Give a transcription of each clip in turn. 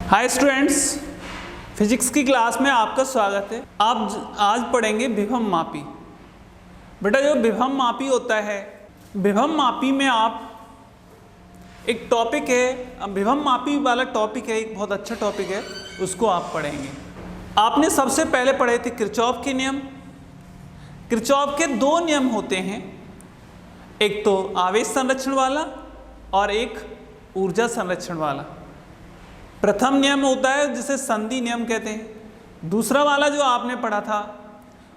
Hi students, physics की class में आपका स्वागत है। आप आज पढ़ेंगे विभव मापी। बेटा जो विभव मापी होता है, विभव मापी में आप एक टॉपिक है, विभव मापी वाला टॉपिक है, एक बहुत अच्छा टॉपिक है, उसको आप पढ़ेंगे। आपने सबसे पहले पढ़े थे किरचॉफ के नियम। किरचॉफ के दो नियम होते हैं, एक तो आवेश संरक्षण वाला और एक ऊर्जा संरक्षण वाला। प्रथम नियम होता है जिसे संधि नियम कहते हैं। दूसरा वाला जो आपने पढ़ा था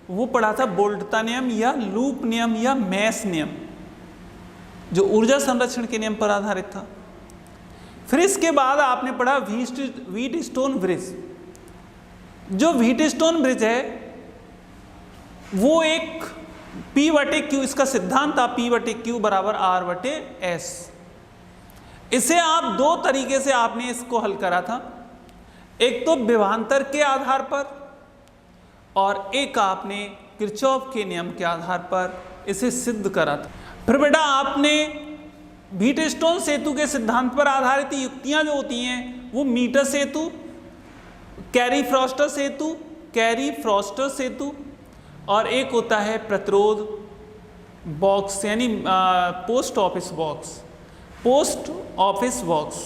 वो पढ़ा था बोल्टता नियम या लूप नियम या मैस नियम, जो ऊर्जा संरक्षण के नियम पर आधारित था। फिर इसके बाद आपने पढ़ा व्हीटस्टोन ब्रिज। जो व्हीटस्टोन ब्रिज है वो एक P/Q, इसका सिद्धांत था P/Q बराबर R/S। इसे आप दो तरीके से आपने इसको हल करा था, एक तो विभवांतर के आधार पर और एक आपने किरचॉफ के नियम के आधार पर इसे सिद्ध करा था। फिर बेटा आपने व्हीटस्टोन सेतु के सिद्धांत पर आधारित युक्तियां जो होती हैं वो मीटर सेतु, कैरी फ्रॉस्टर सेतु और एक होता है प्रतिरोध बॉक्स यानी पोस्ट ऑफिस बॉक्स,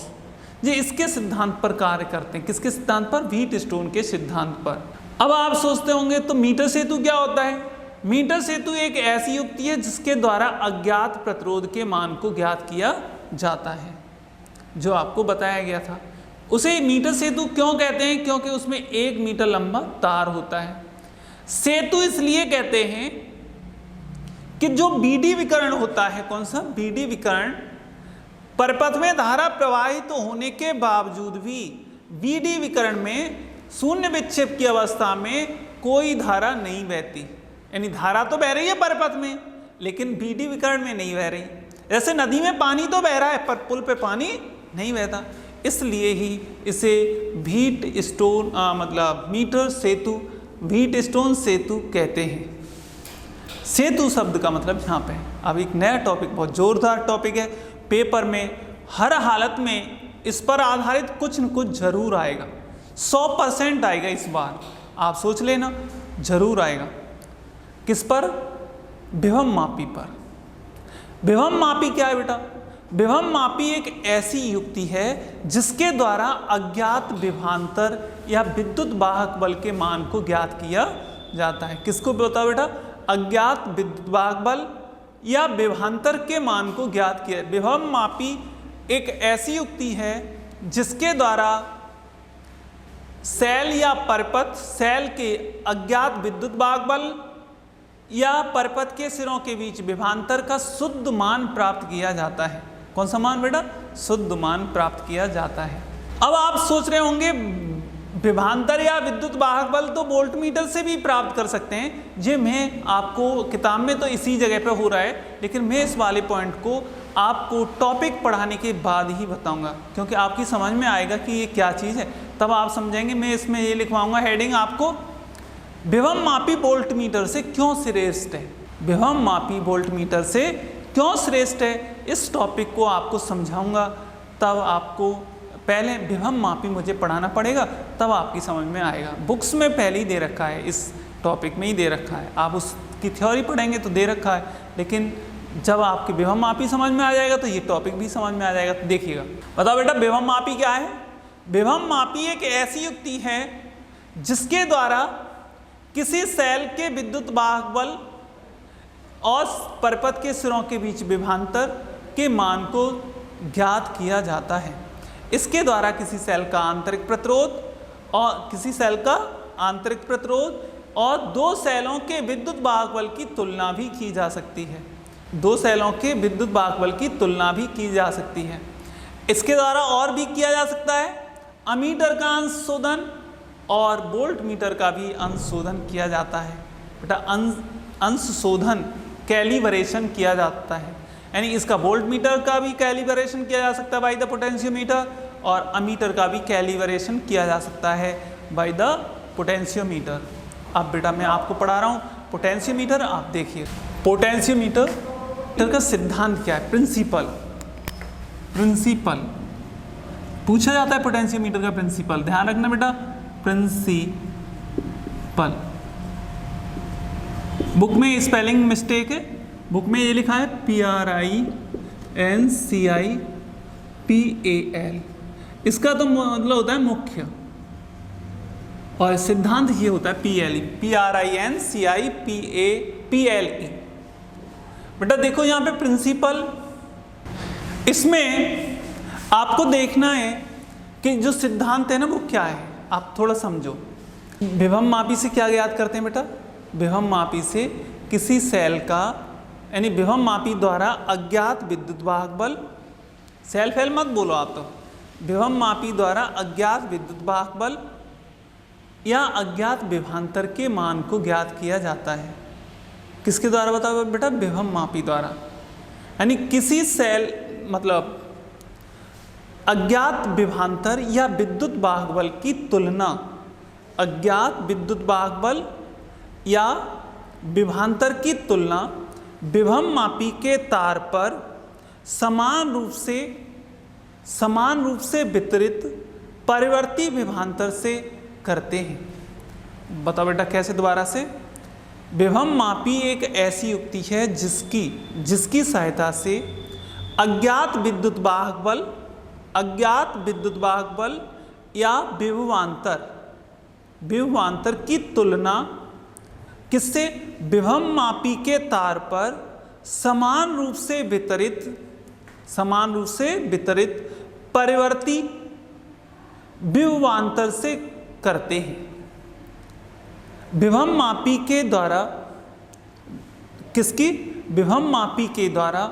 ये इसके सिद्धांत पर कार्य करते हैं। किसके सिद्धांत पर? व्हीटस्टोन के सिद्धांत पर। अब आप सोचते होंगे तो मीटर सेतु क्या होता है? मीटर सेतु एक ऐसी युक्ति है जिसके द्वारा अज्ञात प्रतिरोध के मान को ज्ञात किया जाता है, जो आपको बताया गया था। उसे मीटर सेतु क्यों कहते हैं? क्योंकि उसमें 1 मीटर लंबा तार होता है। सेतु इसलिए कहते हैं कि जो बीडी विकर्ण होता है, कौन सा? बीडी विकर्ण, परपथ में धारा प्रवाहित होने के बावजूद भी बीडी विकर्ण में शून्य विक्षेप की अवस्था में कोई धारा नहीं बहती। यानी धारा तो बह रही है परपथ में, लेकिन बीडी विकर्ण में नहीं बह रही। जैसे नदी में पानी तो बह रहा है पर पुल पे पानी नहीं बहता, इसलिए ही इसे व्हीटस्टोन सेतु कहते हैं। सेतु शब्द का मतलब यहाँ पे है। अब एक नया टॉपिक, बहुत जोरदार टॉपिक है, पेपर में हर हालत में इस पर आधारित कुछ न कुछ जरूर आएगा, 100% आएगा इस बार। आप सोच लेना, जरूर आएगा। किस पर? विभव मापी पर। विभव मापी क्या है बेटा? विभव मापी एक ऐसी युक्ति है जिसके द्वारा अज्ञात विभवांतर या विद्युत वाहक बल के मान को ज्ञात किया जाता है। किसको बताओ बेटा? अज्ञात विद्युत वाहक बल या विभवांतर के मान को ज्ञात किया। विभव मापी एक ऐसी युक्ति है जिसके द्वारा सेल या परपथ, सेल के अज्ञात विद्युत वाहक बल या परपथ के सिरों के बीच विभवांतर का शुद्ध मान प्राप्त किया जाता है। कौन सा मान बेटा? शुद्ध मान प्राप्त किया जाता है। अब आप सोच रहे होंगे विभवांतर या विद्युत वाहक बल तो वोल्ट मीटर से भी प्राप्त कर सकते हैं। ये मैं आपको किताब में तो इसी जगह पे हो रहा है, लेकिन मैं इस वाले पॉइंट को आपको टॉपिक पढ़ाने के बाद ही बताऊंगा, क्योंकि आपकी समझ में आएगा कि ये क्या चीज़ है, तब आप समझेंगे। मैं इसमें ये लिखवाऊंगा हेडिंग आपको, विभव मापी वोल्ट मीटर से क्यों श्रेष्ठ है। विभव मापी वोल्ट मीटर से क्यों श्रेष्ठ है, इस टॉपिक को आपको समझाऊंगा। तब आपको पहले विभव मापी मुझे पढ़ाना पड़ेगा, तब आपकी समझ में आएगा। बुक्स में पहले ही दे रखा है, इस टॉपिक में ही दे रखा है। आप उसकी थ्योरी पढ़ेंगे तो दे रखा है, लेकिन जब आपकी विभव मापी समझ में आ जाएगा तो ये टॉपिक भी समझ में आ जाएगा। तो देखिएगा, बताओ बेटा विभव मापी क्या है? विभव मापी एक ऐसी युक्ति है जिसके द्वारा किसी सेल के विद्युत वाहक बल और परपथ के सिरों के बीच विभवांतर के मान को ज्ञात किया जाता है। इसके द्वारा किसी सेल का आंतरिक प्रतिरोध और दो सेलों के विद्युत वाहक बल की तुलना भी की जा सकती है। दो सेलों के विद्युत वाहक बल की तुलना भी की जा सकती है। इसके द्वारा और भी किया जा सकता है, अमीटर का अंश शोधन और वोल्ट मीटर का भी अंश शोधन किया जाता है। बेटा अंश शोधन, कैलिब्रेशन किया जाता है, यानी इसका वोल्ट मीटर का भी कैलिब्रेशन किया जा सकता है बाय द पोटेंशियोमीटर, और अमीटर का भी कैलिब्रेशन किया जा सकता है बाय द पोटेंशियोमीटर। अब बेटा मैं आपको पढ़ा रहा हूँ पोटेंशियोमीटर। आप देखिए पोटेंशियोमीटर का सिद्धांत क्या है, प्रिंसिपल। पूछा जाता है पोटेंशियोमीटर का प्रिंसिपल, ध्यान रखना बेटा, प्रिंसिपल। बुक में स्पेलिंग मिस्टेक है, बुक में ये लिखा है PRINCIPAL, इसका तो मतलब होता है मुख्य, और सिद्धांत ये होता है PLE, PRINCIPALE। बेटा देखो यहाँ पे प्रिंसिपल, इसमें आपको देखना है कि जो सिद्धांत है ना वो क्या है, आप थोड़ा समझो। विभव मापी से क्या ज्ञात करते हैं बेटा, विभव मापी से किसी सेल का, यानी विभव मापी द्वारा अज्ञात विद्युत वाहक बल, सेल फेल मत बोलो आप, तो विभव मापी द्वारा अज्ञात विद्युत वाहक बल या अज्ञात विभवांतर के मान को ज्ञात किया जाता है। किसके द्वारा बताओ बेटा, विभव मापी द्वारा, यानी किसी सेल मतलब अज्ञात विभवांतर या विद्युत वाहक बल की तुलना अज्ञात विद्युत वाहक बल या विभवांतर की तुलना विभव मापी के तार पर समान रूप से वितरित परिवर्ती विभवांतर से करते हैं। बताओ बेटा कैसे, दोबारा से। विभव मापी एक ऐसी युक्ति है जिसकी सहायता से अज्ञात विद्युत वाहक बल या विभवांतर की तुलना किससे, विभव मापी के तार पर समान रूप से वितरित परिवर्ती विभवांतर से करते हैं। विभव मापी के द्वारा किसकी, विभव मापी के द्वारा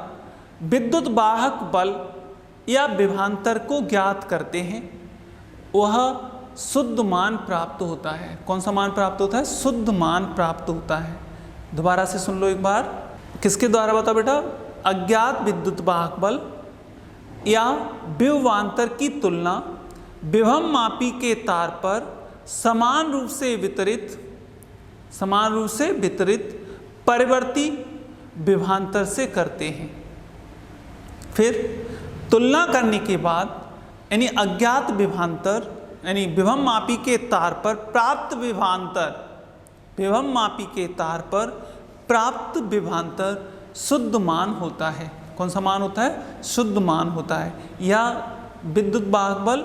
विद्युत वाहक बल या विभवांतर को ज्ञात करते हैं, वह शुद्ध मान प्राप्त होता है। कौन सा मान प्राप्त होता है, शुद्ध मान प्राप्त होता है। दोबारा से सुन लो एक बार, किसके द्वारा बताओ बेटा, अज्ञात विद्युत वाहक बल या विभवांतर की तुलना विभव मापी के तार पर समान रूप से वितरित परिवर्ती विभवांतर से करते हैं। फिर तुलना करने के बाद यानी अज्ञात विभवांतर यानी विभव मापी के तार पर प्राप्त विभवांतर शुद्ध मान होता है। कौन सा मान होता है, शुद्ध मान होता है, या विद्युत वाहक बल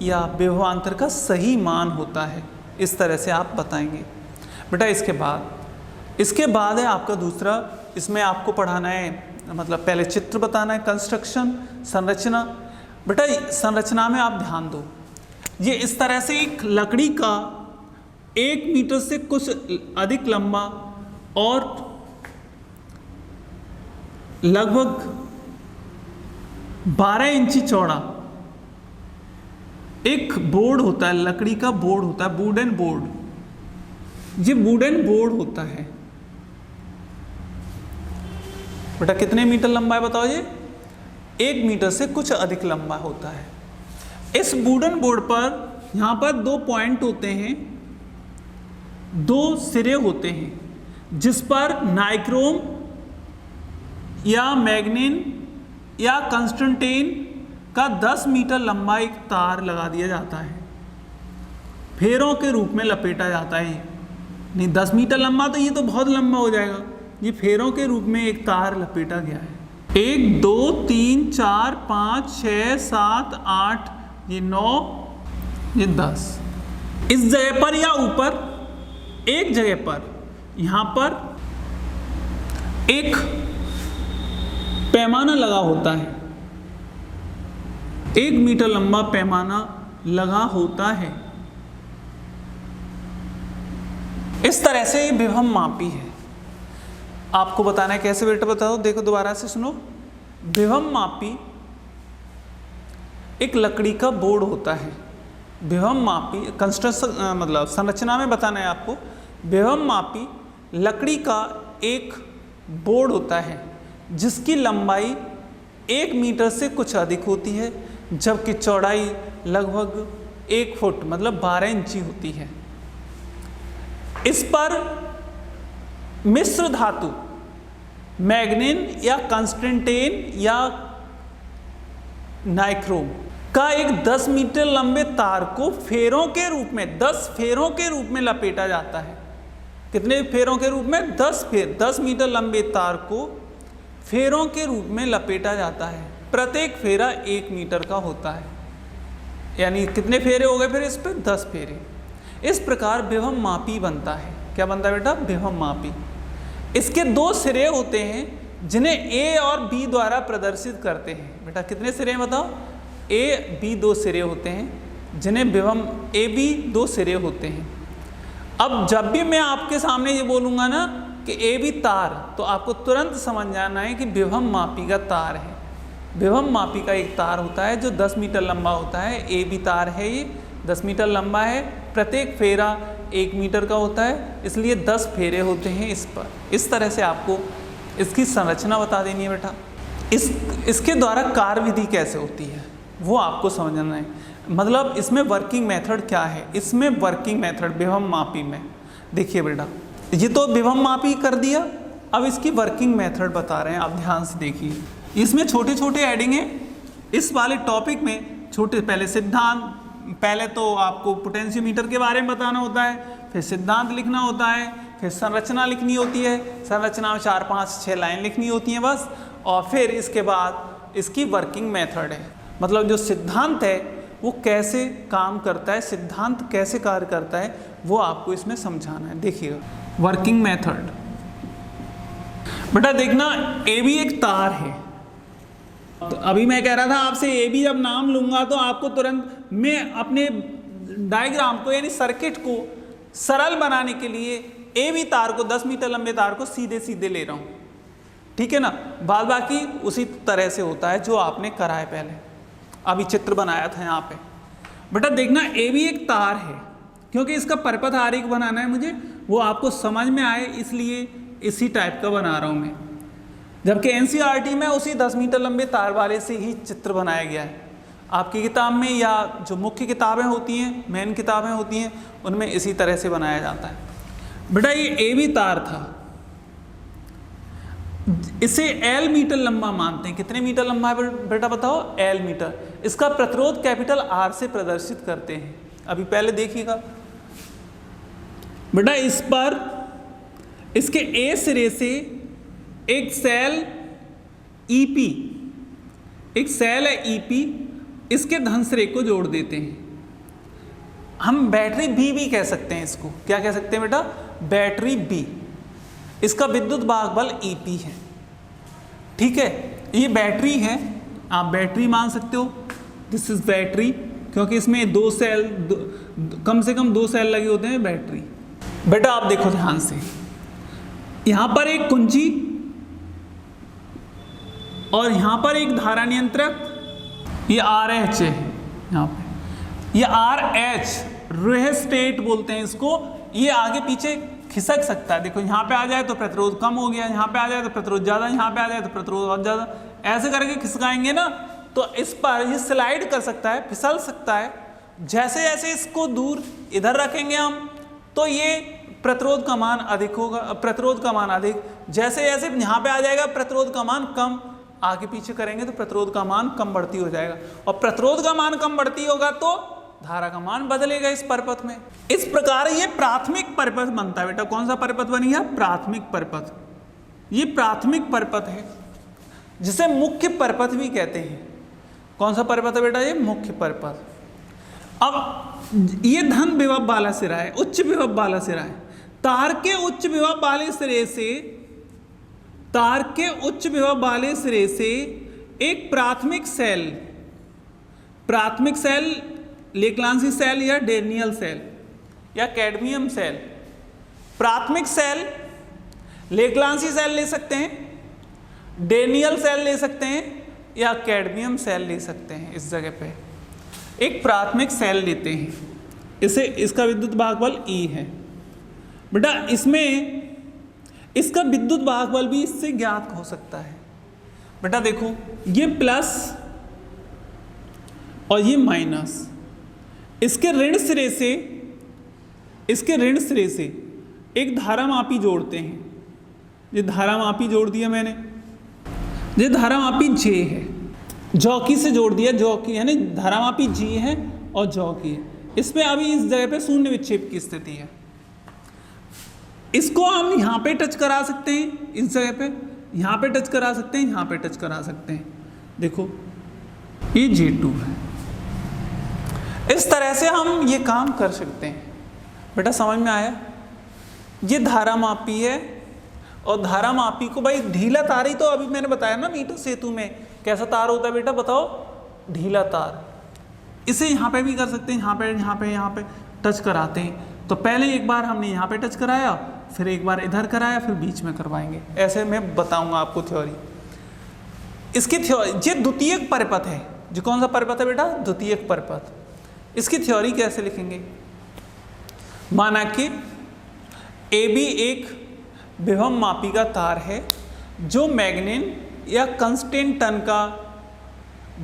या विभवांतर का सही मान होता है। इस तरह से आप बताएंगे बेटा। इसके बाद है आपका दूसरा, इसमें आपको पढ़ाना है, मतलब पहले चित्र बताना है, कंस्ट्रक्शन, संरचना। बेटा संरचना में आप ध्यान दो, ये इस तरह से एक लकड़ी का 1 मीटर से कुछ अधिक लंबा और लगभग 12 इंची चौड़ा एक बोर्ड होता है, लकड़ी का बोर्ड होता है, वुडन बोर्ड। ये वुडन बोर्ड होता है बेटा, कितने मीटर लंबा है बताओ, ये 1 मीटर से कुछ अधिक लंबा होता है। इस वुडन बोर्ड पर यहाँ पर 2 पॉइंट होते हैं, 2 सिरे होते हैं, जिस पर नाइक्रोम या मैग्नीन या कंस्टेंटेन का 10 मीटर लंबा एक तार लगा दिया जाता है, फेरों के रूप में लपेटा जाता है। नहीं 10 मीटर लंबा तो ये तो बहुत लंबा हो जाएगा, ये फेरों के रूप में एक तार लपेटा गया है। 1 2 3 4 5 6 7 8, ये 9, ये 10। इस जगह पर या ऊपर एक जगह पर यहाँ पर एक पैमाना लगा होता है, 1 मीटर लंबा पैमाना लगा होता है। इस तरह से ये विभव मापी है। आपको बताना है कैसे बेटा, बताओ, देखो दोबारा से सुनो। विभव मापी एक लकड़ी का बोर्ड होता है। विभव मापी कंस्ट्रक्शन मतलब संरचना में बताना है आपको। विभव मापी लकड़ी का एक बोर्ड होता है जिसकी लंबाई 1 मीटर से कुछ अधिक होती है, जबकि चौड़ाई लगभग 1 फुट मतलब 12 इंची होती है। इस पर मिश्र धातु मैग्नीन या कंस्टेंटेन या नाइक्रोम का एक 10 मीटर लंबे तार को फेरों के रूप में, 10 फेरों के रूप में लपेटा जाता है। कितने फेरों के रूप में? 10 फेर। 10 मीटर लंबे तार को फेरों के रूप में लपेटा जाता है। प्रत्येक फेरा 1 मीटर का होता है। यानी कितने फेरे हो गए फिर इस पर? 10 फेरे। इस प्रकार विभव मापी बनता है। क्या बनता है बेटा? विभव मापी। इसके 2 सिरे होते हैं जिन्हें ए और बी द्वारा प्रदर्शित करते हैं। बेटा कितने सिरे हैं बताओ? ए बी 2 सिरे होते हैं जिन्हें विभव ए बी 2 सिरे होते हैं। अब जब भी मैं आपके सामने ये बोलूँगा ना कि ए बी तार, तो आपको तुरंत समझ जाना है कि विभव मापी का तार है। विभव मापी का एक तार होता है जो 10 मीटर लंबा होता है। ए बी तार है, ये 10 मीटर लंबा है। प्रत्येक फेरा 1 मीटर का होता है, इसलिए 10 फेरे होते हैं इस पर। इस तरह से आपको इसकी संरचना बता देनी है बेटा। इसके द्वारा कार्य विधि कैसे होती है वो आपको समझना है। मतलब इसमें वर्किंग मेथड क्या है। इसमें वर्किंग मेथड विभव मापी में देखिए बेटा, ये तो विभव मापी कर दिया, अब इसकी वर्किंग मेथड बता रहे हैं, आप ध्यान से देखिए। इसमें छोटे छोटे हेडिंग है। इस वाले टॉपिक में छोटे पहले सिद्धांत, पहले तो आपको पोटेंशियोमीटर के बारे में बताना होता है, फिर सिद्धांत लिखना होता है, फिर संरचना लिखनी होती है। संरचना में 4, 5, 6 लाइन लिखनी होती हैं बस। और फिर इसके बाद इसकी वर्किंग मेथड है। मतलब जो सिद्धांत है वो कैसे काम करता है, सिद्धांत कैसे कार्य करता है, वो आपको इसमें समझाना है। देखिएगा वर्किंग मेथड। बेटा देखना, ए बी एक तार है। तो अभी मैं कह रहा था आपसे ए बी जब नाम लूंगा तो आपको तुरंत मैं अपने डायग्राम को यानी सर्किट को सरल बनाने के लिए ए बी तार को, 10 मीटर लंबे तार को सीधे सीधे ले रहा हूँ, ठीक है ना। बाद बाकी उसी तरह से होता है जो आपने करा है पहले, अभी चित्र बनाया था यहाँ पे। बेटा देखना, ए बी एक तार है, क्योंकि इसका परपथ आरेख बनाना है मुझे, वो आपको समझ में आए इसलिए इसी टाइप का बना रहा हूँ मैं। जबकि एनसीईआरटी में उसी 10 मीटर लंबे तार वाले से ही चित्र बनाया गया है। आपकी किताब में या जो मुख्य किताबें होती हैं, मेन किताबें होती हैं, उनमें इसी तरह से बनाया जाता है। बेटा ये ए बी तार था, इसे एल मीटर लंबा मानते हैं। कितने मीटर लंबा है बेटा बताओ? L metre. इसका प्रतिरोध कैपिटल आर से प्रदर्शित करते हैं। अभी पहले देखिएगा बेटा, इस पर इसके ए सिरे से एक सेल ईपी, एक सेल है ईपी, इसके धन सिरे को जोड़ देते हैं। हम बैटरी बी भी कह सकते हैं इसको। क्या कह सकते हैं बेटा? Battery B. इसका विद्युत वाहक बल ईपी है, ठीक है। ये बैटरी है, आप बैटरी मान सकते हो। दिस इज बैटरी, क्योंकि इसमें 2 सेल, कम से कम 2 सेल लगे होते हैं बैटरी। बेटा आप देखो ध्यान से, यहां पर एक कुंजी और यहां पर एक धारा नियंत्रक, ये RH है यहाँ पे, ये RH रेहेस्टेट बोलते हैं इसको। ये आगे पीछे खिसक सकता है। देखो यहाँ पे आ जाए तो प्रतिरोध कम हो गया, यहाँ पे आ जाए तो प्रतिरोध ज़्यादा, यहाँ पे आ जाए तो प्रतिरोध बहुत ज़्यादा। ऐसे करके खिसकाएंगे ना तो इस पर ये स्लाइड कर सकता है, फिसल सकता है। जैसे जैसे इसको दूर इधर रखेंगे हम तो ये प्रतिरोध का मान अधिक होगा, प्रतिरोध का मान अधिक। जैसे जैसे यहाँ पे आ जाएगा प्रतिरोध का मान कम, आगे पीछे करेंगे तो प्रतिरोध का मान कम बढ़ती हो जाएगा। और प्रतिरोध का मान कम बढ़ती होगा तो धारा का मान बदलेगा इस परपथ में। इस प्रकार ये प्राथमिक परपथ बनता है। बेटा कौन सा परपथ बन गया? प्राथमिक परपथ। ये प्राथमिक परपथ है जिसे मुख्य परपथ भी कहते हैं। कौन सा परपथ है बेटा? ये मुख्य परपथ। अब ये धन विभव वाला सिरा है, उच्च विभव वाला सिरा है। तार के उच्च विभव वाले सिरे से, तार के उच्च विभव वाले सिरे से एक प्राथमिक सेल लेक्लांसी सेल या डेनियल सेल या कैडमियम सेल, प्राथमिक सेल लेक्लांसी सेल ले सकते हैं, डेनियल सेल ले सकते हैं या कैडमियम सेल ले सकते हैं। इस जगह पे एक प्राथमिक सेल लेते हैं, इसे, इसका विद्युत वाहक बल E है। बेटा इसमें इसका विद्युत वाहक बल भी इससे ज्ञात हो सकता है। बेटा देखो ये प्लस और ये माइनस, इसके ऋण सिरे से एक धारामापी जोड़ते हैं। ये धारामापी जोड़ दिया मैंने, ये धारामापी J है। जॉकी से जोड़ दिया, जॉकी यानी धारामापी जी है और जॉकी है। इसमें अभी इस जगह पे शून्य विक्षेप की स्थिति है। इसको हम यहाँ पे टच करा सकते हैं, इस जगह पे यहाँ पे टच करा सकते हैं, यहाँ पे टच करा सकते हैं। देखो ये J2 है। इस तरह से हम ये काम कर सकते हैं। बेटा समझ में आया? ये धारामापी है और धारामापी को भाई ढीला तार ही तो अभी मैंने बताया ना मीटर सेतु में कैसा तार होता है बेटा, बताओ? ढीला तार। इसे यहाँ पे भी कर सकते हैं, यहाँ पे टच कराते हैं। तो पहले एक बार हमने यहाँ पे टच कराया, फिर एक बार इधर कराया, फिर बीच में करवाएंगे। ऐसे मैं बताऊंगा आपको थ्योरी। इसकी थ्योरी, ये द्वितीयक परिपथ है। जो कौन सा परिपथ है बेटा? द्वितीयक परिपथ। इसकी थ्योरी कैसे लिखेंगे? माना कि AB एक विभव मापी का तार है जो मैग्नीन या कंस्टेंटन का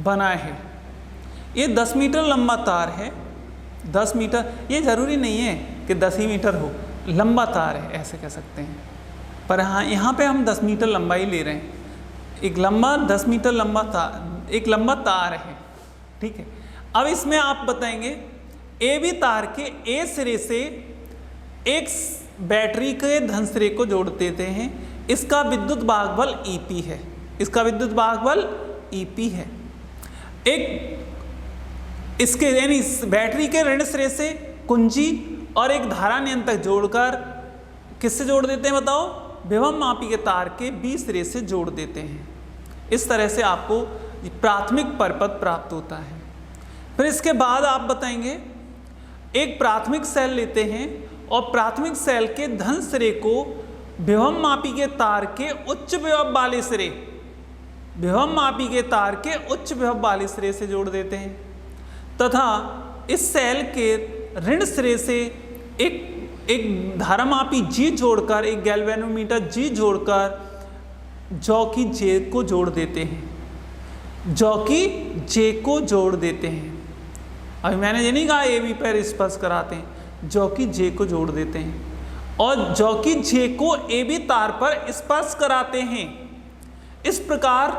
बना है। ये 10 मीटर लंबा तार है। 10 मीटर, ये जरूरी नहीं है कि 10 ही मीटर हो, लंबा तार है ऐसे कह सकते हैं। पर हाँ, यहाँ पे हम 10 मीटर लंबाई ले रहे हैं। एक लंबा 10 मीटर लंबा तार, एक लंबा तार है, ठीक है। अब इसमें आप बताएंगे AB तार के A सिरे से एक बैटरी के धन सिरे को जोड़ देते हैं। इसका विद्युत वाहक बल EP है। इसका विद्युत वाहक बल EP है। एक इसके यानी बैटरी के ऋण सिरे से कुंजी और एक धारा नियंत्रक जोड़कर किससे जोड़ देते हैं बताओ? विभव मापी के तार के B सिरे से जोड़ देते हैं। इस तरह से आपको प्राथमिक परिपथ प्राप्त होता है। फिर इसके बाद आप बताएंगे एक प्राथमिक सेल लेते हैं और प्राथमिक सेल के धन सिरे को विभव मापी के तार के उच्च विभव वाले सिरे, विभव मापी के तार के उच्च विभव वाले सिरे से जोड़ देते हैं तथा इस सेल के ऋण सिरे से एक धारामापी G जोड़कर, एक गैल्वेनोमीटर G जोड़कर जॉकी J को जोड़ देते हैं। जॉकी J को जोड़ देते हैं। अभी मैंने ये नहीं कहा AB पर स्पर्श कराते हैं, जॉकी J को जोड़ देते हैं और जॉकी J को AB तार पर स्पर्श कराते हैं। इस प्रकार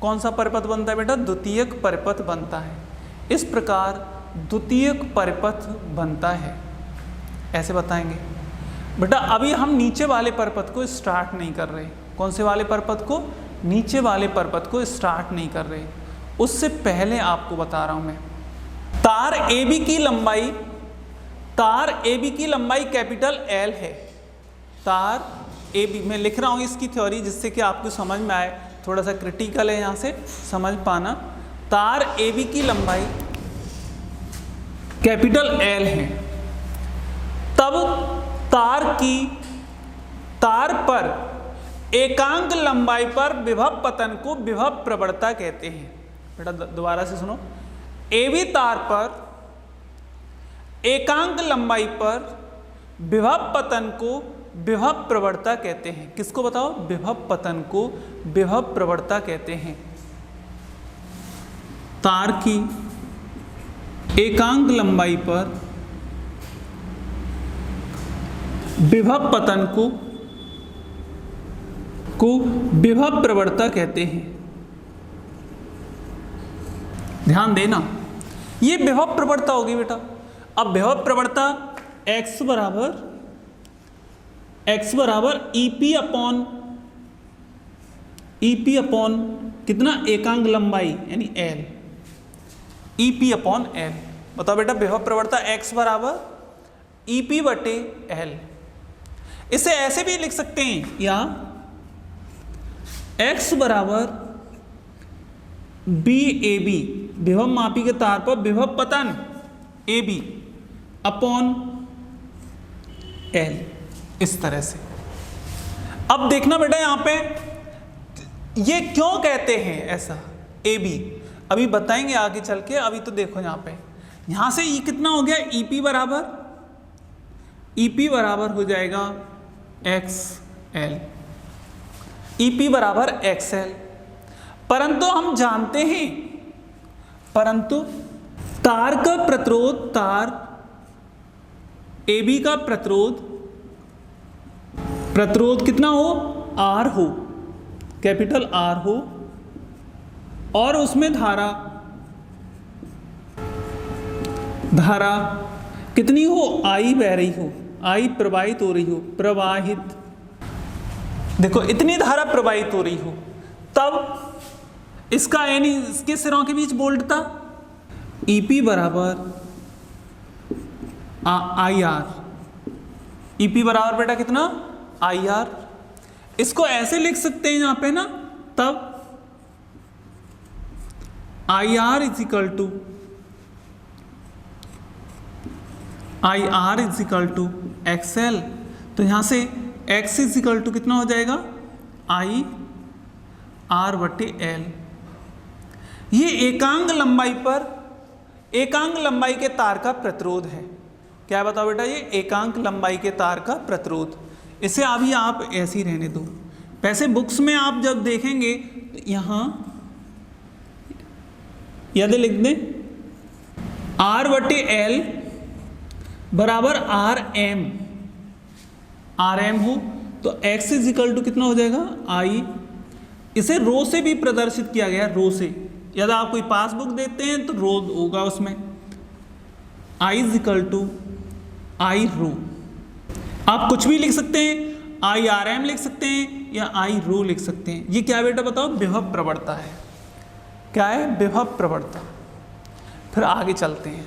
कौन सा परिपथ बनता है बेटा? द्वितीयक परिपथ बनता है। इस प्रकार द्वितीयक परिपथ बनता है, ऐसे बताएंगे बेटा। अभी हम नीचे वाले परिपथ को स्टार्ट नहीं कर रहे। कौन से वाले परिपथ को? नीचे वाले परिपथ को स्टार्ट नहीं कर रहे। उससे पहले आपको बता रहा हूं मैं, तार AB की लंबाई, तार AB की लंबाई कैपिटल L है। तार AB, मैं लिख रहा हूं इसकी थ्योरी जिससे कि आपको समझ में आए, थोड़ा सा क्रिटिकल है यहाँ से समझ पाना। तार AB की लंबाई कैपिटल L है, तब तार पर एकांक लंबाई पर विभव पतन को विभव प्रवणता कहते हैं। बेटा दोबारा से सुनो, AB तार पर एकांक लंबाई पर विभव पतन को विभव प्रवणता कहते हैं। किसको बताओ? विभव पतन को विभव प्रवणता कहते हैं। तार की एकांक लंबाई पर विभव पतन को विभव प्रवणता कहते हैं। ध्यान देना, ये विभव प्रवणता होगी बेटा। अब विभव प्रवणता x बराबर EP अपॉन कितना? एकांक लंबाई यानी L, EP अपॉन L। बताओ बेटा, विभव प्रवणता x बराबर EP बटे L। इसे ऐसे भी लिख सकते हैं, या x बराबर BAB, विभव मापी के तार पर विभव पतन AB अपॉन L, इस तरह से। अब देखना बेटा यहां पे ये क्यों कहते हैं ऐसा AB, अभी बताएंगे आगे चल के। अभी तो देखो यहां पे, यहां से E कितना हो गया? EP बराबर हो जाएगा XL, EP बराबर XL। परंतु हम जानते हैं, परंतु तार का प्रतिरोध, तार AB का प्रतिरोध कितना हो? R हो, कैपिटल R हो, और उसमें धारा कितनी हो, आई बह रही हो, आई प्रवाहित हो रही हो, प्रवाहित, देखो इतनी धारा प्रवाहित हो रही हो, तब इसका यानी इसके सिरों के बीच वोल्टता EP बराबर IR, EP बराबर बेटा कितना IR। इसको ऐसे लिख सकते हैं यहाँ पे ना, तब IR is equal to XL, तो यहां से X इज इक्वल टू कितना हो जाएगा IR/L। ये एकांग लंबाई के तार का प्रतिरोध है। क्या बताओ बेटा, ये एकांक लंबाई के तार का प्रतिरोध। इसे अभी आप ऐसे ही रहने दो। वैसे बुक्स में आप जब देखेंगे तो यहां यदि लिख दें R/L बराबर RM हो तो X इज इक्वल टू कितना हो जाएगा I। इसे रो से भी प्रदर्शित किया गया, रो से। यदि आप कोई पासबुक देते हैं तो रो होगा उसमें, I is equal to I rho. आप कुछ भी लिख सकते हैं, IRM लिख सकते हैं या I रो लिख सकते हैं। ये क्या बेटा बताओ, विभव प्रवणता है। क्या है, विभव प्रवणता। फिर आगे चलते हैं।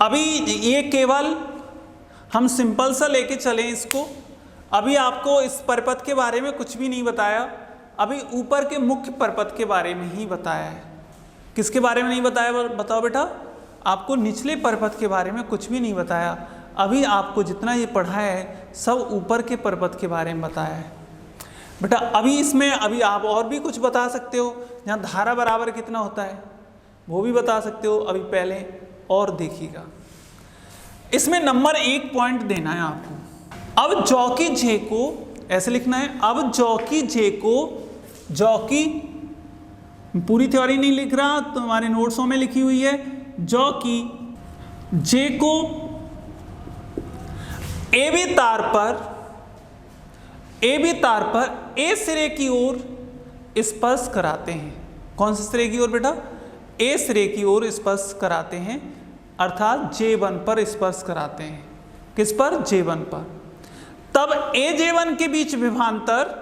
अभी ये केवल हम सिंपल सा लेके चलें इसको। अभी आपको इस परपथ के बारे में कुछ भी नहीं बताया, अभी ऊपर के मुख्य परपथ के बारे में ही बताया है। किसके बारे में नहीं बताया बताओ बेटा, आपको निचले परपथ के बारे में कुछ भी नहीं बताया। अभी आपको जितना ये पढ़ा है सब ऊपर के परपथ के बारे में बताया है बेटा। अभी इसमें अभी आप और भी कुछ बता सकते हो, जहाँ धारा बराबर कितना होता है वो भी बता सकते हो। अभी पहले और देखिएगा, इसमें नंबर 1 पॉइंट देना है आपको। अब जॉकी जे को ऐसे लिखना है। अब जॉकी जे को, जॉकी पूरी थ्योरी नहीं लिख रहा, तो हमारे नोट्सों में लिखी हुई है। जॉकी जे को AB तार पर A सिरे की ओर स्पर्श कराते हैं। कौन से सिरे की ओर बेटा, A सिरे की ओर स्पर्श कराते हैं, अर्थात J1 पर स्पर्श कराते हैं। किस पर, J1 पर। तब AJ1 के बीच विभवांतर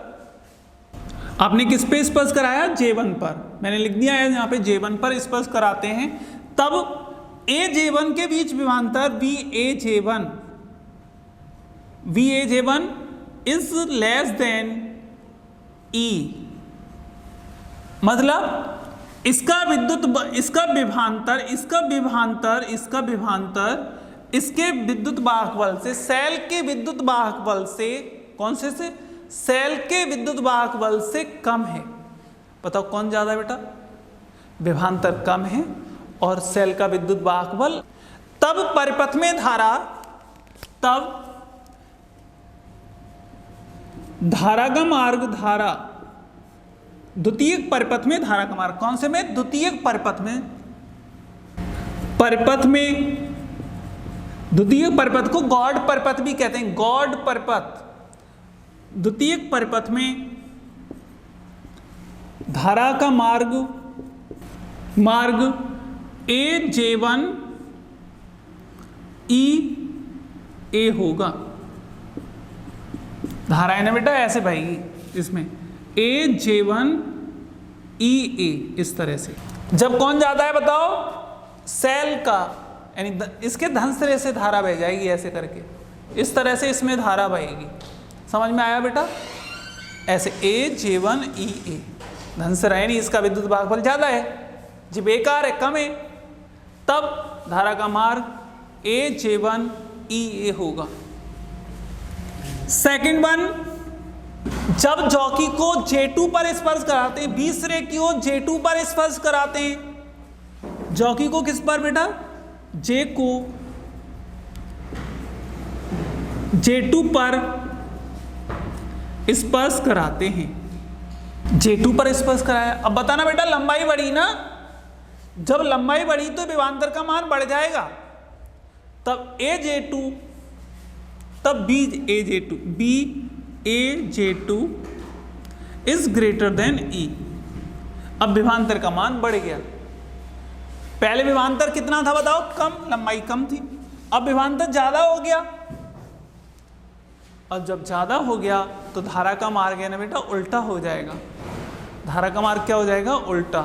आपने किस पे स्पर्श कराया, J1 पर। मैंने लिख दिया है यहाँ पे J1 पर स्पर्श कराते हैं। तब AJ1 के बीच विभवांतर VAJ1 is less than E। मतलब इसका विभवांतर इसके विद्युत वाहक बल से, सेल के विद्युत वाहक बल से, कौन से सेल के विद्युत वाहक बल से कम है। बताओ कौन ज्यादा बेटा, विभवांतर कम है और सेल का विद्युत वाहक बल। तब परिपथ में धारा, तब धारा का मार्ग, द्वितीयक परिपथ में धारा का मार्ग, कौन से में, द्वितीयक परिपथ में। द्वितीयक परिपथ को गॉड परिपथ भी कहते हैं, गॉड परिपथ। द्वितीयक परिपथ में धारा का मार्ग AJ1 EA होगा। धारा है ना बेटा, ऐसे बहेगी इसमें AJ1 EA, इस तरह से। जब कौन ज्यादा है बताओ, सेल का, यानी इसके धन सिरे से धारा बह जाएगी ऐसे करके, इस तरह से इसमें धारा बहेगी। समझ में आया बेटा, ऐसे AJ1 EA, धन सिरा है नहीं, इसका विद्युत वाहक बल ज्यादा है, जी बेकार है, कम है, तब धारा का मार्ग AJ1 EA होगा। सेकंड वन, जब जॉकी को J2 पर स्पर्श कराते हैं, B सिरे की ओर J2 पर स्पर्श कराते हैं। जॉकी को किस पर बेटा, J को J2 पर स्पर्श कराते हैं। J2 पर स्पर्श कराया। अब बताना बेटा, लंबाई बढ़ी ना, जब लंबाई बढ़ी तो विभवांतर का मान बढ़ जाएगा। तब AJ2, तब BAJ2 is greater than E। अब विभवांतर का मान बढ़ गया। पहले विभवांतर कितना था बताओ? कम, लंबाई कम थी। अब विभवांतर ज्यादा हो गया। अब जब ज्यादा हो गया तो धारा का मार्ग है ना बेटा उल्टा हो जाएगा। धारा का मार्ग क्या हो जाएगा? उल्टा।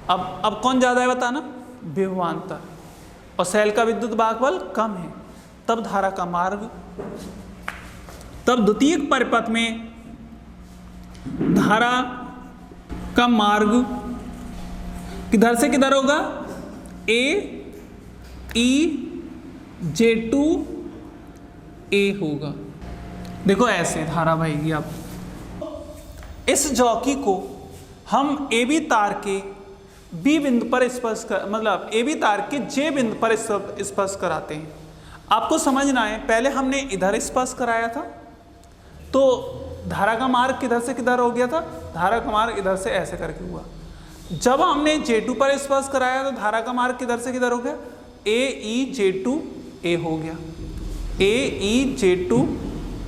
अब कौन ज्यादा है बताना? विभवांतर। और सेल का विद्युत वाहक बल कम है, तब धारा का मार्ग, तब द्वितीयक परिपथ में धारा का मार्ग किधर से किधर होगा? ए ई J2 A होगा। देखो ऐसे धारा बहेगी। अब इस जॉकी को हम ए बी तार के बी बिंदु पर स्पर्श कर, मतलब ए बी तार के जे बिंदु पर स्पर्श कराते हैं। आपको समझना है, पहले हमने इधर स्पर्श कराया था तो धारा का मार्ग किधर से किधर हो गया था? धारा का मार्ग इधर से ऐसे करके हुआ। जब हमने J2 पर स्पर्श कराया तो धारा का मार्ग किधर से किधर हो गया? ए ई J2 A हो गया। ए ई J2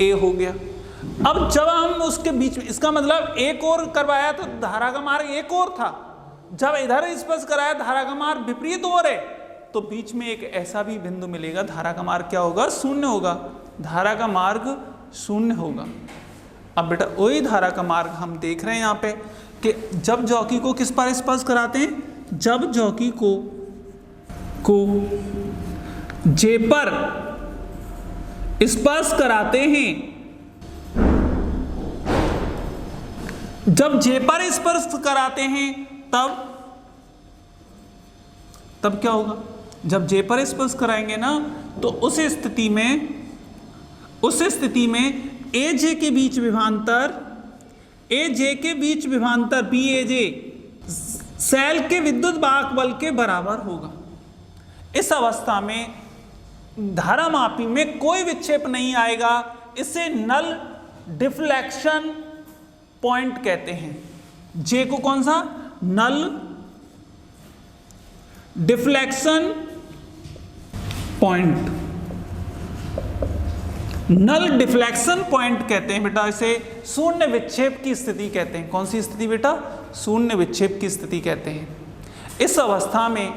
A हो गया। अब जब हम उसके बीच में, इसका मतलब एक और करवाया तो धारा का मार्ग एक और था, जब इधर स्पर्श कराया धारा का मार्ग विपरीत और है, तो बीच में एक ऐसा भी बिंदु मिलेगा, धारा का मार्ग क्या होगा? शून्य होगा। धारा का मार्ग शून्य होगा। अब बेटा वही धारा का मार्ग हम देख रहे हैं यहाँ पे कि जब जॉकी को किस पर स्पर्श कराते हैं? जब जॉकी को जे पर स्पर्श कराते हैं, जब जे पर स्पर्श कराते हैं तब क्या होगा? जब जे पर स्पर्श कराएंगे ना तो उस स्थिति में ए जे के बीच विभवांतर, ए जे के बीच विभवांतर बी ए जे सेल के विद्युत वाहक बल के बराबर होगा। इस अवस्था में धारामापी में कोई विक्षेप नहीं आएगा। इसे नल डिफ्लेक्शन पॉइंट कहते हैं। जे को कौन सा? Null deflection point, null deflection point कहते हैं बेटा। इसे शून्य विक्षेप की स्थिति कहते हैं। कौन सी स्थिति बेटा? शून्य विक्षेप की स्थिति कहते हैं। इस अवस्था में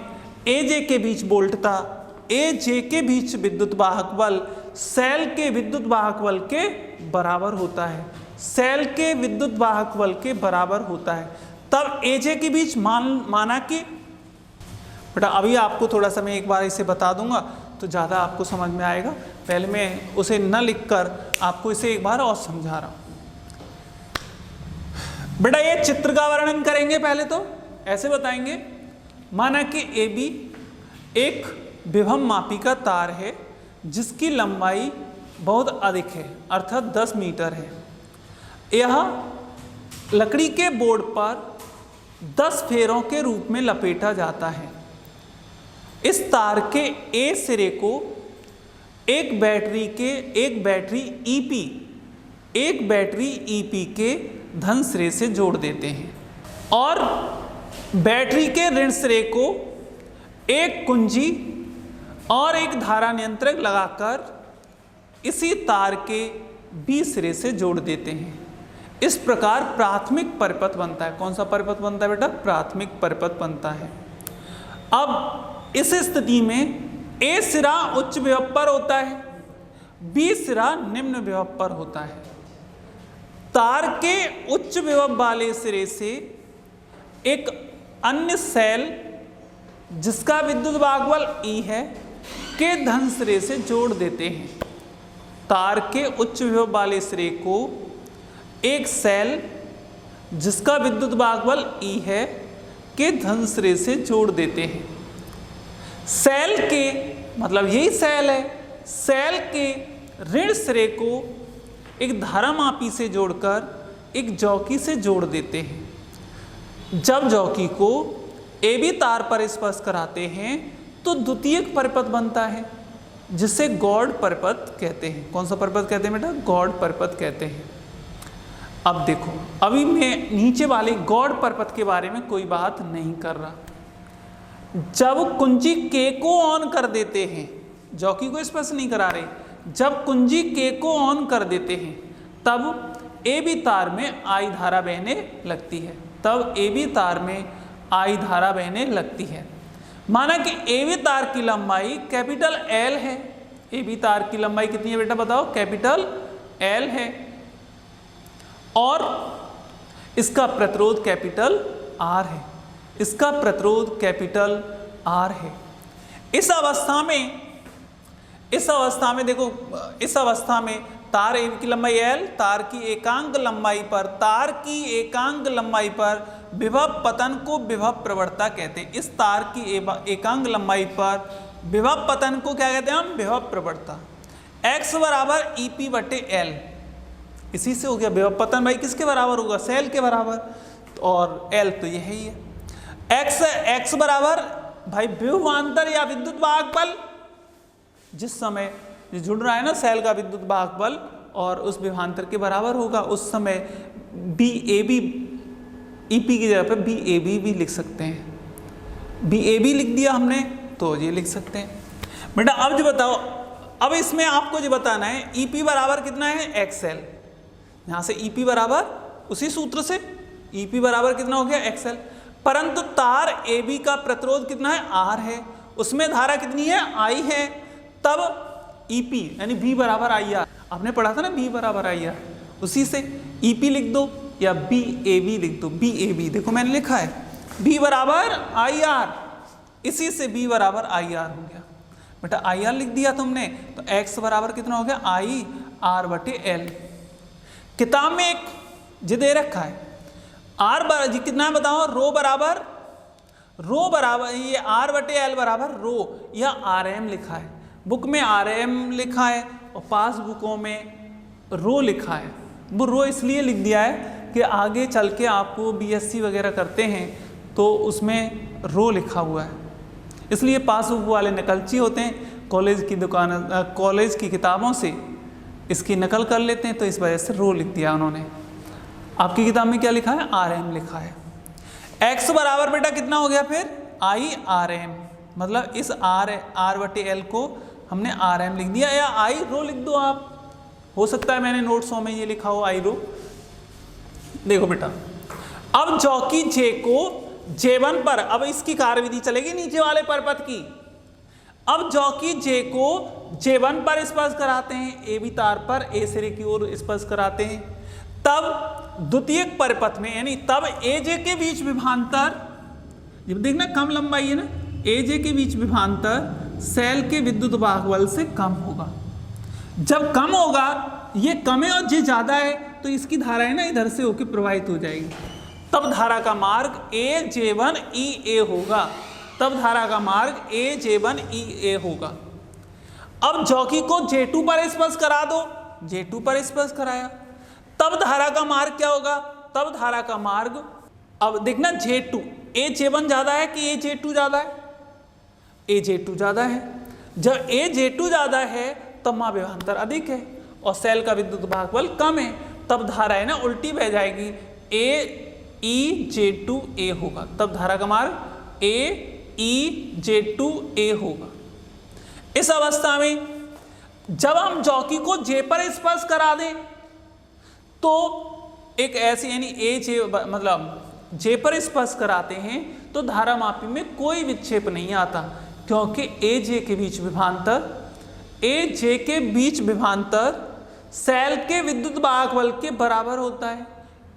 ए जे के बीच वोल्टता, ए जे के बीच विद्युत वाहक बल सेल के विद्युत वाहक बल के बराबर होता है। सेल के विद्युत वाहक बल के बराबर होता है। तब ए जे के बीच माना कि बेटा, अभी आपको थोड़ा सा मैं एक बार इसे बता दूंगा तो ज़्यादा आपको समझ में आएगा। पहले मैं उसे न लिखकर आपको इसे एक बार और समझा रहा हूँ। बेटा ये चित्र का वर्णन करेंगे। पहले तो ऐसे बताएंगे, माना कि ए बी एक विभव मापी का तार है जिसकी लंबाई बहुत अधिक है, अर्थात 10 मीटर है। यह लकड़ी के बोर्ड पर 10 फेरों के रूप में लपेटा जाता है। इस तार के ए सिरे को एक बैटरी ईपी के धन सिरे से जोड़ देते हैं और बैटरी के ऋण सिरे को एक कुंजी और एक धारा नियंत्रक लगाकर इसी तार के बी सिरे से जोड़ देते हैं। इस प्रकार प्राथमिक परिपथ बनता है। कौन सा परिपथ बनता है बेटा? प्राथमिक परिपथ बनता है। अब इस स्थिति में ए सिरा उच्च विभव पर होता है, बी सिरा निम्न विभव पर होता है। तार के उच्च विभव वाले सिरे से एक अन्य सेल जिसका विद्युत वाहक बल E है के धन सिरे से जोड़ देते हैं। तार के उच्च विभव वाले सिरे को एक सेल जिसका विद्युत वाहक बल E है के धन सिरे से जोड़ देते हैं। सेल के मतलब यही सेल है, सेल के ऋण सिरे को एक धारामापी से जोड़कर एक जॉकी से जोड़ देते हैं। जब जॉकी को ए बी तार पर स्पर्श कराते हैं तो द्वितीयक परिपथ बनता है जिसे गॉड परिपथ कहते हैं। कौन सा परिपथ कहते हैं बेटा? गॉड परिपथ कहते हैं। अब देखो, अभी मैं नीचे वाले गॉड परिपथ के बारे में कोई बात नहीं कर रहा। जब कुंजी के को ऑन कर देते हैं, जॉकी को स्पर्श नहीं करा रहे, जब कुंजी के को ऑन कर देते हैं तब ए बी तार में आई धारा बहने लगती है। तब AB तार में I धारा बहने लगती है। माना कि AB तार की लंबाई कैपिटल L है। AB तार की लंबाई कितनी है बेटा बताओ? कैपिटल L है और इसका प्रतिरोध कैपिटल R है। इसका प्रतिरोध कैपिटल R है। इस अवस्था में देखो, इस अवस्था में तार AB की लंबाई L, तार की एकांक लंबाई पर विभव पतन को विभव प्रवणता कहते हैं। इस तार की एकांक लंबाई पर विभव पतन को क्या कहते हैं हम? विभव प्रवणता। x बराबर EP बटे L, इसी से हो गया विभव पतन। भाई किसके बराबर होगा? सेल के बराबर, और L तो यही है। x बराबर भाई विभवांतर या विद्युत वाहक बल, जिस समय जुड़ रहा है ना सेल का विद्युत वाहक बल, और उस विभवांतर के बराबर होगा। उस समय BAB, EP की जगह पे BAB भी लिख सकते हैं। BAB लिख दिया हमने तो ये लिख सकते हैं। बेटा अब जो बताओ, अब इसमें आपको जो बताना है EP बराबर कितना है? XL। यहाँ से EP बराबर, उसी सूत्र से EP बराबर कितना हो गया? XL। परंतु तार AB का प्रतिरोध कितना है? R है। उसमें धारा कितनी है? I है। तब EP यानी B बराबर IR, आपने पढ़ा था ना B बराबर IR, उसी से EP लिख दो या BAB लिख दो। BAB देखो मैंने लिखा है B बराबर IR, इसी से B बराबर IR हो गया। बेटा IR लिख दिया तुमने तो X बराबर कितना हो गया? IR बटे L। किताब में एक जी दे रखा है R बराबर जी कितना है बताओ? रो बराबर ये R बटे L बराबर रो या RM लिखा है। बुक में RM लिखा है और पासबुकों में रो लिखा है। वो रो इसलिए लिख दिया है कि आगे चल के आपको BSc वगैरह करते हैं तो उसमें रो लिखा हुआ है, इसलिए पासबुक वाले नकलची होते हैं, कॉलेज की किताबों से इसकी नकल कर लेते हैं, तो इस वजह से रो लिख दिया उन्होंने। आपकी किताब में क्या लिखा है? RM लिखा है। X बराबर बेटा कितना हो गया फिर? IRM, मतलब इस R बटे L को हमने RM लिख दिया, या I रो लिख दो आप, हो सकता है मैंने नोट्सों में ये लिखा हो I रो। देखो बेटा अब चौकी J को J1 पर, अब इसकी कार्यविधि चलेगी नीचे वाले परपथ की। अब चौकी J को J1 पर स्पर्श कराते हैं, AB तार पर A सिरे की ओर स्पर्श कराते हैं, तब द्वितीयक परिपथ में यानी तब AJ के बीच विभवांतर, जब देखना कम लंबाई है ना, AJ के बीच विभवांतर सेल के विद्युत वाहक बल से कम होगा। जब कम होगा, ये कम है और J ज्यादा है, तो इसकी धारा है ना इधर से होकर प्रवाहित हो जाएगी, तब धारा का मार्ग AJ1EA होगा। तब धारा का मार्ग AJ1EA होगा। अब चौकी को J2 पर स्पर्श करा दो, J2 पर स्पर्श कराया, तब धारा का मार्ग क्या होगा? तब धारा का मार्ग, अब देखना J2, AJ1 ज्यादा है कि AJ2 ज्यादा है? AJ2 ज्यादा है। जब AJ2 ज्यादा है तब वहां विभवांतर अधिक है और सेल का विद्युत वाहक बल कम है, तब धारा है ना उल्टी बह जाएगी, AEJ2A होगा। तब धारा का मार्ग AEJ2A होगा। इस अवस्था में जब हम चौकी को J पर स्पर्श करा दें तो एक ऐसी यानी AJ मतलब J पर स्पर्श कराते हैं तो धारा मापी में कोई विक्षेप नहीं आता, क्योंकि AJ के बीच विभवांतर सेल के विद्युत वाहक बल के बराबर होता है।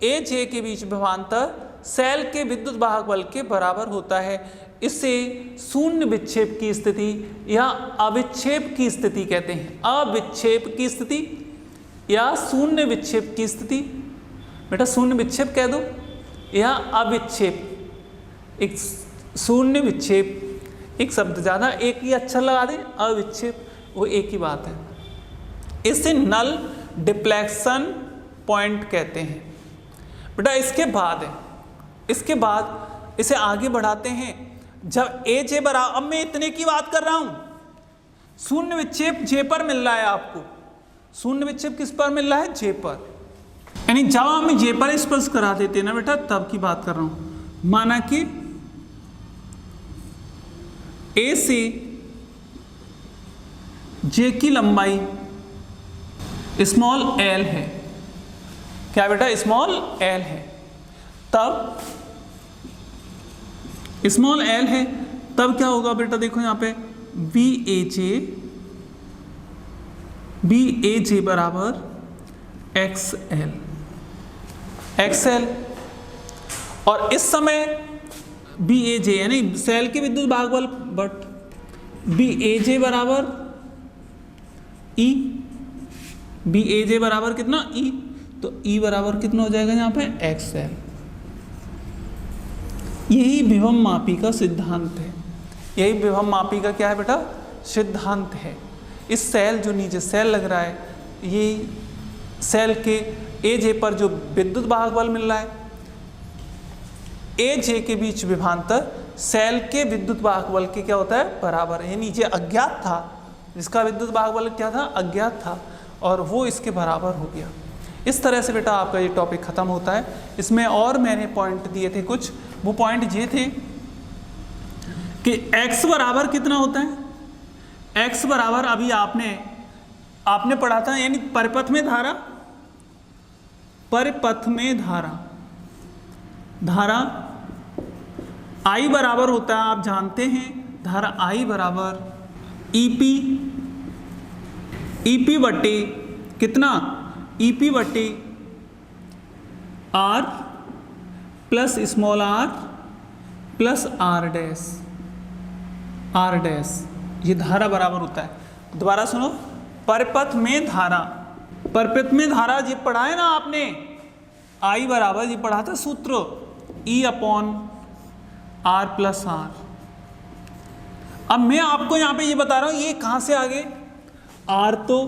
AJ के बीच विभवांतर सेल के विद्युत वाहक बल के बराबर होता है। इसे शून्य विक्षेप की स्थिति या अविक्षेप की स्थिति कहते हैं। अविक्षेप की स्थिति या शून्य विक्षेप की स्थिति, बेटा शून्य विक्षेप कह दो या अविक्षेप, एक शून्य विक्षेप, एक शब्द ज़्यादा एक ही अक्षर लगा दें, अविक्षेप वो एक ही बात है। इसे नल डिफ्लेक्शन पॉइंट कहते हैं। बेटा इसके बाद इसे आगे बढ़ाते हैं। जब AJ बराबर, अब मैं इतने की बात कर रहा हूँ, शून्य विक्षेप J पर मिल रहा है आपको। शून्य विक्षेप किस पर मिल रहा है? J पर, यानी जब हम J पर स्पर्श करा देते हैं ना बेटा, तब की बात कर रहा हूँ। माना कि A से J की लंबाई स्मॉल l है, क्या बेटा? स्मॉल l है। तब स्मॉल एल है, तब क्या होगा बेटा, देखो यहाँ पे बी ए जे बराबर एक्सएल। और इस समय बी ए जे यानी सेल के विद्युत भागबल, बट बी ए जे बराबर ई, बी ए जे बराबर कितना ई, तो ई बराबर कितना हो जाएगा यहाँ पे एक्सएल। यही विभव मापी का सिद्धांत है, यही विभव मापी का क्या है बेटा, सिद्धांत है। इस सेल जो नीचे सेल लग रहा है, ये सेल के ए जे पर जो विद्युत वाहक बल मिल रहा है, ए जे के बीच विभवांतर सेल के विद्युत वाहक बल के क्या होता है, बराबर है। ये नीचे अज्ञात था, जिसका विद्युत वाहक बल क्या था, अज्ञात था, और वो इसके बराबर हो गया। इस तरह से बेटा आपका ये टॉपिक खत्म होता है। इसमें और मैंने पॉइंट दिए थे कुछ, वो पॉइंट ये थे कि x बराबर कितना होता है, x बराबर अभी आपने पढ़ा था, यानी परिपथ में धारा I बराबर होता है, आप जानते हैं धारा I बराबर EP बटे कितना, EP बटे R plus small r plus r dash, ये धारा बराबर होता है। दोबारा सुनो, परिपथ में धारा ये पढ़ा है ना आपने, I बराबर ये पढ़ा था सूत्र E upon R plus R। अब मैं आपको यहाँ पे ये बता रहा हूँ, ये कहाँ से आ गए, R तो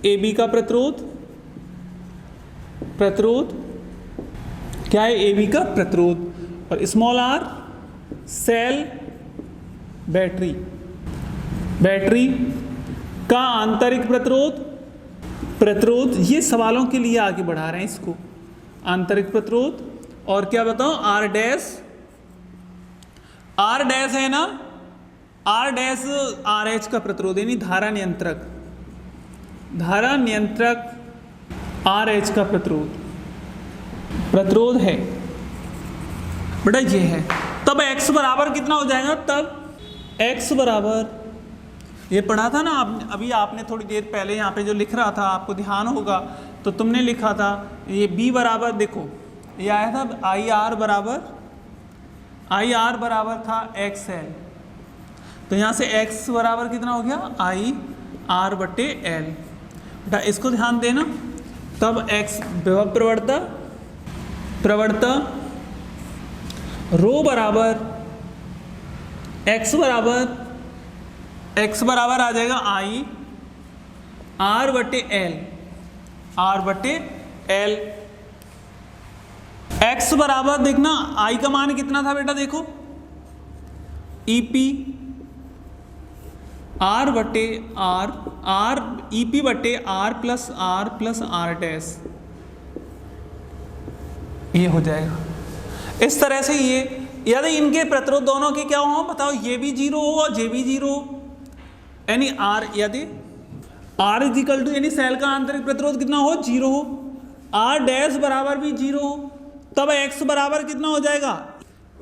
AB का प्रतिरोध क्या है, AB का प्रतिरोध, और स्मॉल r सेल बैटरी का आंतरिक प्रतिरोध, ये सवालों के लिए आगे बढ़ा रहे हैं इसको, आंतरिक प्रतिरोध। और क्या बताओ, R डैश है ना, R डैश RH का प्रतिरोध, यानी धारा नियंत्रक RH का प्रतिरोध है बेटा, ये है। तब x बराबर कितना हो जाएगा, तब x बराबर, ये पढ़ा था ना अभी आपने थोड़ी देर पहले, यहाँ पे जो लिख रहा था आपको ध्यान होगा, तो तुमने लिखा था ये b बराबर, देखो ये आया था IR बराबर था XL, तो यहाँ से x बराबर कितना हो गया, IR बटे L। बेटा इसको ध्यान देना, तब x विभव प्रवणता रो बराबर x बराबर आ जाएगा IR बटे L। x बराबर देखना, I का मान कितना था बेटा, देखो EP R बटे R, EP बटे R प्लस R डैश, ये हो जाएगा। इस तरह से ये, यदि इनके प्रतिरोध दोनों के क्या हो, बताओ, ये भी 0 हो और ये भी 0 हो, यानी R, यदि R इक्वल टू, यानी सेल का आंतरिक प्रतिरोध कितना हो, 0 हो, R डैश बराबर भी 0 हो, तब x बराबर कितना हो जाएगा,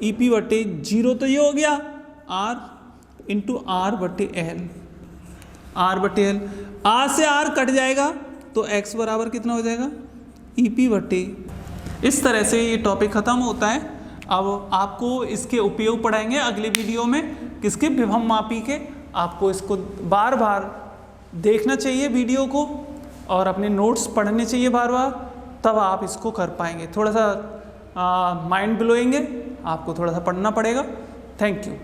EP बटे 0, तो ये हो गया R इंटू R बटे L, R से R कट जाएगा, तो x बराबर कितना हो जाएगा, EP बटे। इस तरह से ये टॉपिक ख़त्म होता है। अब आपको इसके उपयोग पढ़ाएंगे अगले वीडियो में, किसके, विभव मापी के। आपको इसको बार बार देखना चाहिए वीडियो को, और अपने नोट्स पढ़ने चाहिए बार बार, तब आप इसको कर पाएंगे। थोड़ा सा माइंड ब्लोइंग है, आपको थोड़ा सा पढ़ना पड़ेगा। Thank you.